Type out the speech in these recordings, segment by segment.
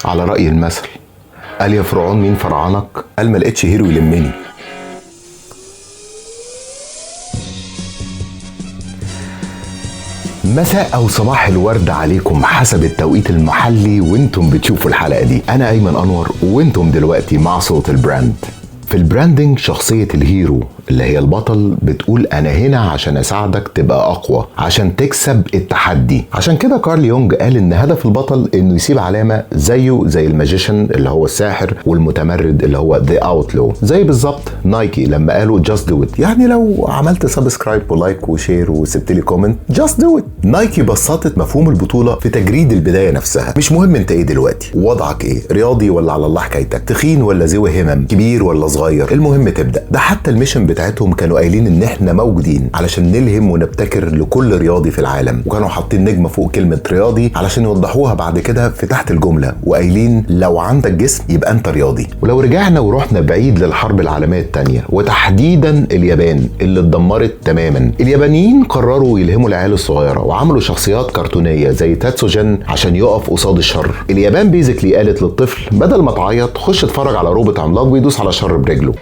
على رأي المثل، قال يا فرعون مين فرعنك؟ قال ما لقيتش هيرو يلمني. مساء او صباح الورد عليكم حسب التوقيت المحلي وانتم بتشوفوا الحلقة دي. انا ايمن انور وانتم دلوقتي مع صوت البراند. في البراندنج شخصية الهيرو اللي هي البطل بتقول انا هنا عشان اساعدك تبقى اقوى، عشان تكسب التحدي. عشان كده كارل يونج قال ان هدف البطل انه يسيب علامة زيه زي الماجيشن اللي هو الساحر والمتمرد اللي هو ذا اوتلو. زي بالظبط نايكي لما قالوا جاست دو ات، يعني لو عملت سبسكرايب ولايك وشير وسبت لي كومنت جاست دو ات. نايكي بسطت مفهوم البطولة في تجريد البداية نفسها. مش مهم انت ايه دلوقتي، وضعك ايه، رياضي ولا على الله حكايتك، تخين ولا ذوي همم، كبير ولا صغير، المهم تبدأ. ده حتى الميشن بتاعتهم كانوا قايلين ان احنا موجودين علشان نلهم ونبتكر لكل رياضي في العالم، وكانوا حاطين نجمه فوق كلمه رياضي علشان يوضحوها بعد كده في تحت الجمله، وقايلين لو عندك جسم يبقى انت رياضي. ولو رجعنا ورحنا بعيد للحرب العالميه الثانيه وتحديدا اليابان اللي اتدمرت تماما، اليابانيين قرروا يلهموا العيال الصغيره وعملوا شخصيات كرتونيه زي تاتسوجن عشان يقف قصاد الشر. اليابان بيزيكلي قالت للطفل بدل ما تعيط خش اتفرج على روبوت عملاق بيدوس على الشر برجله.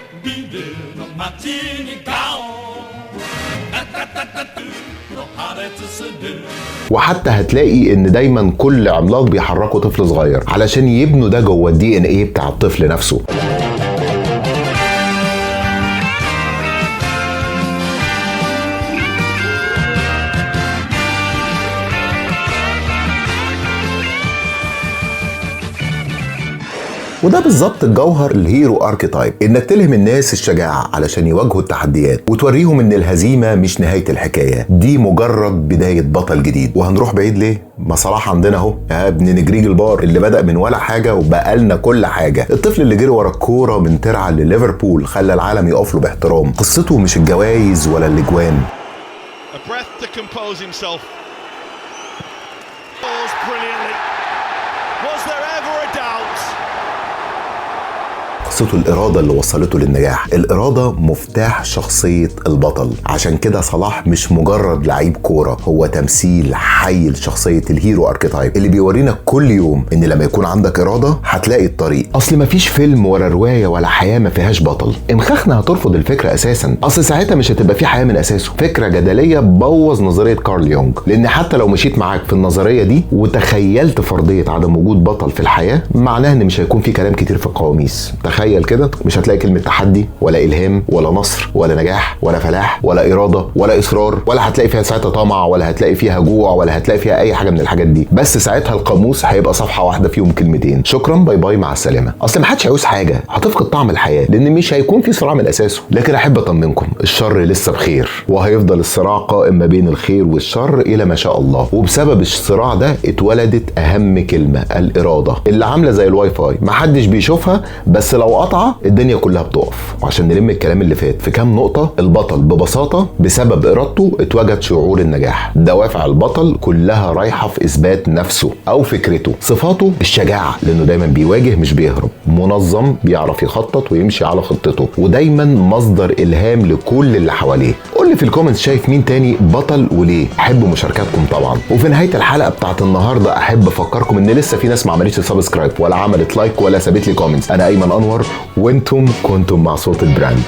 وحتى هتلاقي ان دايما كل عملاق بيحركوا طفل صغير علشان يبنوا ده جوه الدي ان ايه بتاع الطفل نفسه. وده بالظبط الجوهر الهيرو اركيتايب، انك تلهم الناس الشجاعه علشان يواجهوا التحديات وتوريهم ان الهزيمه مش نهايه الحكايه، دي مجرد بدايه بطل جديد. وهنروح بعيد ليه؟ ما صلاح عندنا اهو يا ابن نجريج البار اللي بدأ من ولا حاجه وبقى لنا كل حاجه. الطفل اللي جري ورا الكوره من ترعه لليفربول خلى العالم يقف له باحترام. قصته مش الجوائز ولا الاجوان، قصته الإرادة اللي وصلته للنجاح. الإرادة مفتاح شخصية البطل. عشان كده صلاح مش مجرد لعيب كورة، هو تمثيل حي لشخصية الهيرو اركيتايب اللي بيورينا كل يوم ان لما يكون عندك إرادة هتلاقي الطريق. اصل مفيش فيلم ولا رواية ولا حياة ما فيهاش بطل. امخاخنا هترفض الفكرة اساسا، اصل ساعتها مش هتبقى في حياة من اساسه. فكرة جدلية بوظ نظرية كارل يونج، لان حتى لو مشيت معاك في النظرية دي وتخيلت فرضية عدم وجود بطل في الحياة، معناه ان مش هيكون في كلام كتير في القواميس. تخيل كده مش هتلاقي كلمة تحدي ولا إلهام ولا نصر ولا نجاح ولا فلاح ولا إرادة ولا إصرار، ولا هتلاقي فيها ساعتها طمع ولا هتلاقي فيها جوع ولا هتلاقي فيها أي حاجة من الحاجات دي. بس ساعتها القاموس هيبقى صفحة واحدة فيهم كلمتين: شكرا باي باي مع السلامة. أصل ما حدش هيعوز حاجة، هتفقد طعم الحياة لأن مش هيكون في صراع من أساسه. لكن أحب أطمنكم الشر لسه بخير، وهيفضل الصراع قائم ما بين الخير والشر إلى ما شاء الله. وبسبب الصراع ده اتولدت أهم كلمة: الإرادة، اللي عاملة زي الواي فاي محدش بيشوفها بس لو قطعة الدنيا كلها بتقف. وعشان نلم الكلام اللي فات في كام نقطة، البطل ببساطة بسبب إرادته اتوجد شعور النجاح. دوافع البطل كلها رايحة في إثبات نفسه أو فكرته. صفاته الشجاعة لأنه دايما بيواجه مش بيهرب، منظم بيعرف يخطط ويمشي على خطته، ودايما مصدر إلهام لكل اللي حواليه. قول لي في الكومنتس شايف مين تاني بطل وليه؟ أحب مشاركاتكم طبعا. وفي نهاية الحلقة بتاعت النهاردة أحب أفكركم إن لسه في ناس ما عملتش سبسكرايب ولا عملت لايك ولا سابت لي كومنتس. أنا أيمن أنور وانتم كنتم مع صوت البراند.